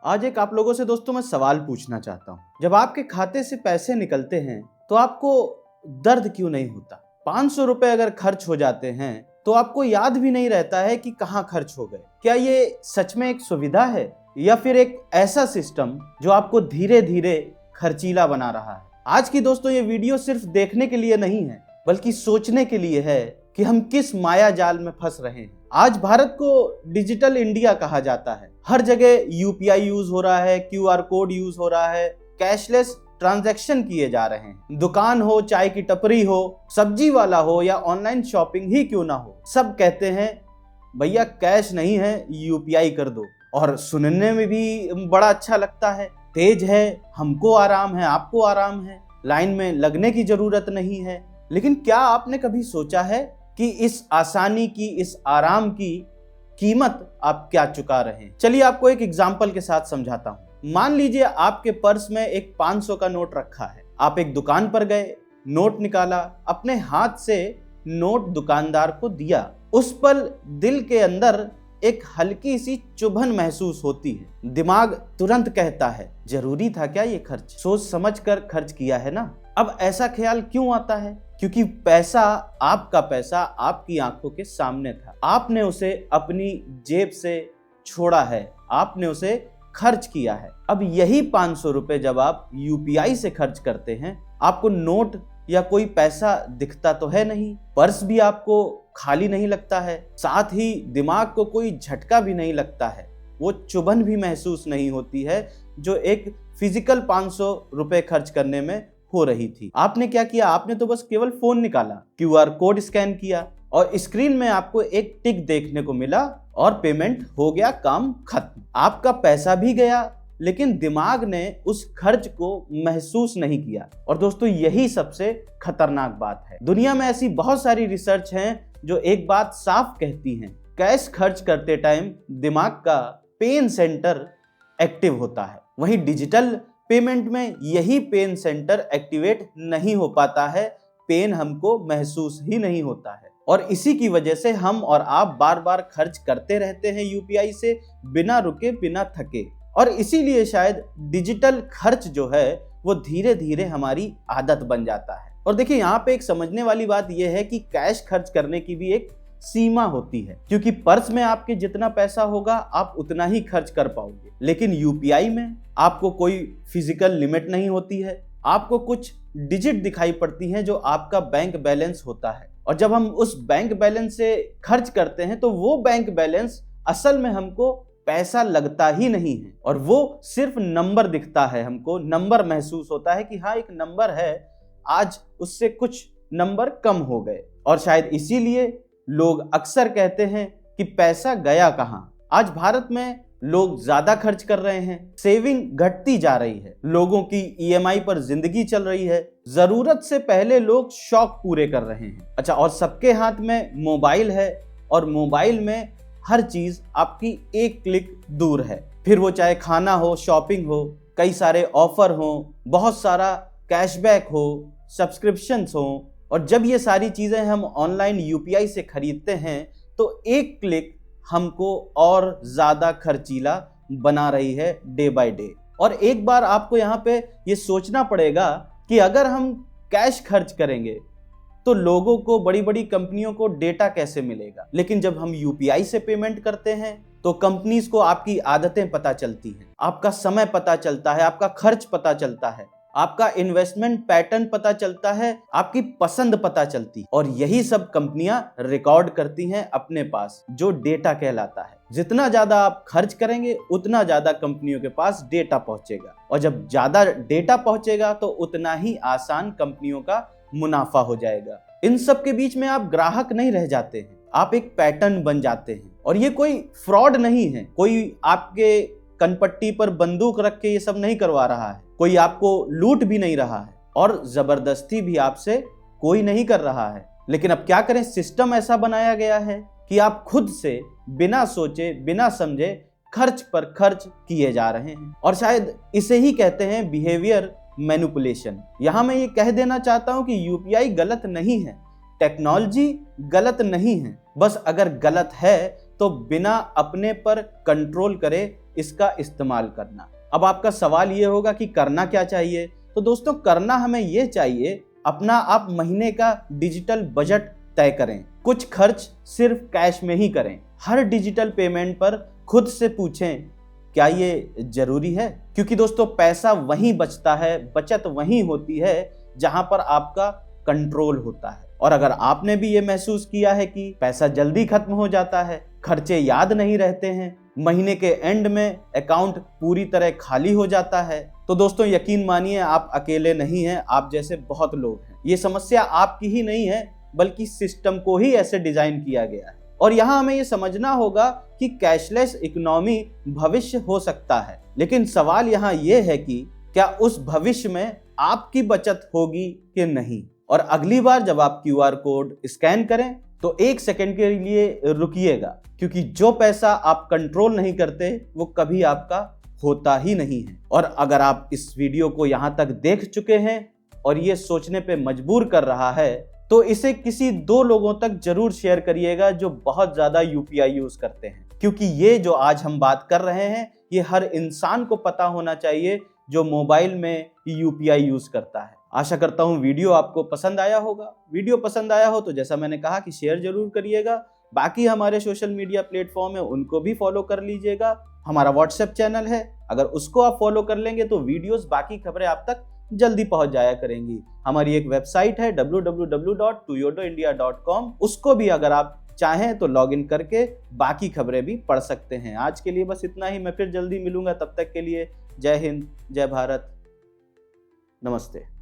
आज एक आप लोगों से दोस्तों मैं सवाल पूछना चाहता हूँ। जब आपके खाते से पैसे निकलते हैं तो आपको दर्द क्यों नहीं होता? 500 रुपए अगर खर्च हो जाते हैं तो आपको याद भी नहीं रहता है कि कहाँ खर्च हो गए। क्या ये सच में एक सुविधा है या फिर एक ऐसा सिस्टम जो आपको धीरे धीरे खर्चीला बना रहा है? आज की दोस्तों ये वीडियो सिर्फ देखने के लिए नहीं है बल्कि सोचने के लिए है कि हम किस माया जाल में फंस रहे हैं। आज भारत को डिजिटल इंडिया कहा जाता है। हर जगह यूपीआई यूज हो रहा है, क्यूआर कोड यूज हो रहा है, कैशलेस ट्रांजैक्शन किए जा रहे हैं। दुकान हो, चाय की टपरी हो, सब्जी वाला हो या ऑनलाइन शॉपिंग ही क्यों ना हो, सब कहते हैं भैया कैश नहीं है, यूपीआई कर दो। और सुनने में भी बड़ा अच्छा लगता है, तेज है, हमको आराम है, आपको आराम है, लाइन में लगने की जरूरत नहीं है। लेकिन क्या आपने कभी सोचा है कि इस आसानी की, इस आराम की कीमत आप क्या चुका रहे हैं? चलिए आपको एक एग्जांपल के साथ समझाता हूं। मान लीजिए आपके पर्स में एक 500 का नोट रखा है। आप एक दुकान पर गए, नोट निकाला, अपने हाथ से नोट दुकानदार को दिया। उस पल दिल के अंदर एक हल्की सी चुभन महसूस होती है। दिमाग तुरंत कहता है जरूरी था क्या ये खर्च? सोच समझ कर खर्च किया है ना। अब ऐसा ख्याल क्यों आता है? क्योंकि पैसा, आपका पैसा आपकी आंखों के सामने था। आपने उसे अपनी जेब से छोड़ा है, आपने उसे खर्च किया है। अब यही 500 रुपए जब आप यूपीआई से खर्च करते हैं, आपको नोट या कोई पैसा दिखता तो है नहीं, पर्स भी आपको खाली नहीं लगता है, साथ ही दिमाग को कोई झटका भी नहीं लगता है, वो चुभन भी महसूस नहीं होती है जो एक फिजिकल 500 रुपए खर्च करने में हो रही थी। आपने क्या किया? आपने तो बस केवल फोन निकाला, क्यूआर कोड स्कैन किया और स्क्रीन में आपको एक टिक देखने को मिला और पेमेंट हो गया, काम खत्म। आपका पैसा भी गया लेकिन दिमाग ने उस खर्च को महसूस नहीं किया। और दोस्तों यही सबसे खतरनाक बात है। दुनिया में ऐसी बहुत सारी रिसर्च हैं जो एक बात साफ कहती हैं, कैश खर्च करते टाइम दिमाग का पेन सेंटर एक्टिव होता है, वहीं डिजिटल पेमेंट में यही पेन सेंटर एक्टिवेट नहीं हो पाता है, पेन हमको महसूस ही नहीं होता है। और इसी की वजह से हम और आप बार बार खर्च करते रहते हैं यूपीआई से, बिना रुके, बिना थके। और इसीलिए शायद डिजिटल खर्च जो है वो धीरे धीरे हमारी आदत बन जाता है। और देखिए यहाँ पे एक समझने वाली बात यह है कि कैश खर्च करने की भी एक सीमा होती है, क्योंकि पर्स में आपके जितना पैसा होगा आप उतना ही खर्च कर पाओगे, लेकिन यूपीआई में आपको कोई फिजिकल लिमिट नहीं होती है। आपको कुछ डिजिट दिखाई पड़ती हैं जो आपका बैंक बैलेंस होता है, और जब हम उस बैंक बैलेंस से खर्च करते हैं तो वो बैंक बैलेंस असल में हमको पैसा लगता ही नहीं है, और वो सिर्फ नंबर दिखता है। हमको नंबर महसूस होता है कि हाँ एक नंबर है, आज उससे कुछ नंबर कम हो गए। और शायद इसीलिए लोग अक्सर कहते हैं कि पैसा गया कहाँ। आज भारत में लोग ज्यादा खर्च कर रहे हैं, सेविंग घटती जा रही है, लोगों की ईएमआई पर जिंदगी चल रही है, जरूरत से पहले लोग शौक पूरे कर रहे हैं। अच्छा, और सबके हाथ में मोबाइल है और मोबाइल में हर चीज आपकी एक क्लिक दूर है। फिर वो चाहे खाना हो, शॉपिंग हो, कई सारे ऑफर हो, बहुत सारा कैशबैक हो, सब्सक्रिप्शंस हो, और जब ये सारी चीजें हम ऑनलाइन यूपीआई से खरीदते हैं तो एक क्लिक हमको और ज्यादा खर्चीला बना रही है डे बाय डे। और एक बार आपको यहाँ पे ये सोचना पड़ेगा कि अगर हम कैश खर्च करेंगे तो लोगों को, बड़ी बड़ी कंपनियों को डेटा कैसे मिलेगा? लेकिन जब हम यूपीआई से पेमेंट करते हैं तो कंपनीज को आपकी आदतें पता चलती हैं, आपका समय पता चलता है, आपका खर्च पता चलता है, आपका इन्वेस्टमेंट पैटर्न पता चलता है, आपकी पसंद पता चलती है, और यही सब कंपनियां रिकॉर्ड करती हैं अपने पास, जो डेटा कहलाता है। जितना ज्यादा आप खर्च करेंगे उतना ज्यादा कंपनियों के पास डेटा पहुंचेगा, और जब ज्यादा डेटा पहुंचेगा तो उतना ही आसान कंपनियों का मुनाफा हो जाएगा। इन सब के बीच में आप ग्राहक नहीं रह जाते हैं, आप एक पैटर्न बन जाते हैं। और ये कोई फ्रॉड नहीं है, कोई आपके कनपट्टी पर बंदूक रख के ये सब नहीं करवा रहा है, कोई आपको लूट भी नहीं रहा है, और जबरदस्ती भी आपसे कोई नहीं कर रहा है। लेकिन अब क्या करें, सिस्टम ऐसा बनाया गया है कि आप खुद से बिना सोचे, बिना समझे खर्च पर खर्च किए जा रहे हैं। और शायद इसे ही कहते हैं बिहेवियर मैनिपुलेशन। यहां मैं ये कह देना चाहता हूं कि यूपीआई गलत नहीं है, टेक्नोलॉजी गलत नहीं है, बस अगर गलत है तो बिना अपने पर कंट्रोल करे इसका इस्तेमाल करना। अब आपका सवाल ये होगा कि करना क्या चाहिए? तो दोस्तों, करना हमें ये चाहिए, अपना आप महीने का डिजिटल बजट तय करें। कुछ खर्च सिर्फ कैश में ही करें। हर डिजिटल पेमेंट पर खुद से पूछें, क्या ये जरूरी है? क्योंकि दोस्तों, पैसा वहीं बचता है, बचत वहीं होती है जहां पर आपका कंट्रोल होता है। और अगर आपने भी ये महसूस किया है कि पैसा जल्दी खत्म हो जाता है, खर्चे याद नहीं रहते हैं, महीने के एंड में अकाउंट पूरी तरह खाली हो जाता है, तो दोस्तों यकीन मानिए आप अकेले नहीं हैं, आप जैसे बहुत लोग हैं। ये समस्या आपकी ही नहीं है, बल्कि सिस्टम को ही ऐसे डिजाइन किया गया है। और यहाँ हमें ये समझना होगा कि कैशलेस इकोनॉमी भविष्य हो सकता है, लेकिन सवाल यहाँ ये है कि क्या उस भविष्य में आपकी बचत होगी कि नहीं। और अगली बार जब आप QR कोड स्कैन करें तो 1 सेकंड के लिए रुकिएगा, क्योंकि जो पैसा आप कंट्रोल नहीं करते वो कभी आपका होता ही नहीं है। और अगर आप इस वीडियो को यहां तक देख चुके हैं और ये सोचने पे मजबूर कर रहा है, तो इसे किसी 2 लोगों तक जरूर शेयर करिएगा जो बहुत ज्यादा UPI यूज करते हैं, क्योंकि ये जो आज हम बात कर रहे हैं ये हर इंसान को पता होना चाहिए जो मोबाइल में UPI यूज करता है। आशा करता हूं वीडियो आपको पसंद आया होगा। वीडियो पसंद आया हो तो जैसा मैंने कहा कि शेयर जरूर करिएगा। बाकी हमारे सोशल मीडिया प्लेटफॉर्म है उनको भी फॉलो कर लीजिएगा। हमारा WhatsApp चैनल है, अगर उसको आप फॉलो कर लेंगे तो वीडियोस, बाकी खबरें आप तक जल्दी पहुंच जाया करेंगी। हमारी एक वेबसाइट है www.toyotoindia.com, उसको भी अगर आप चाहें तो लॉग इन करके बाकी खबरें भी पढ़ सकते हैं। आज के लिए बस इतना ही, मैं फिर जल्दी मिलूंगा। तब तक के लिए जय हिंद, जय भारत, नमस्ते।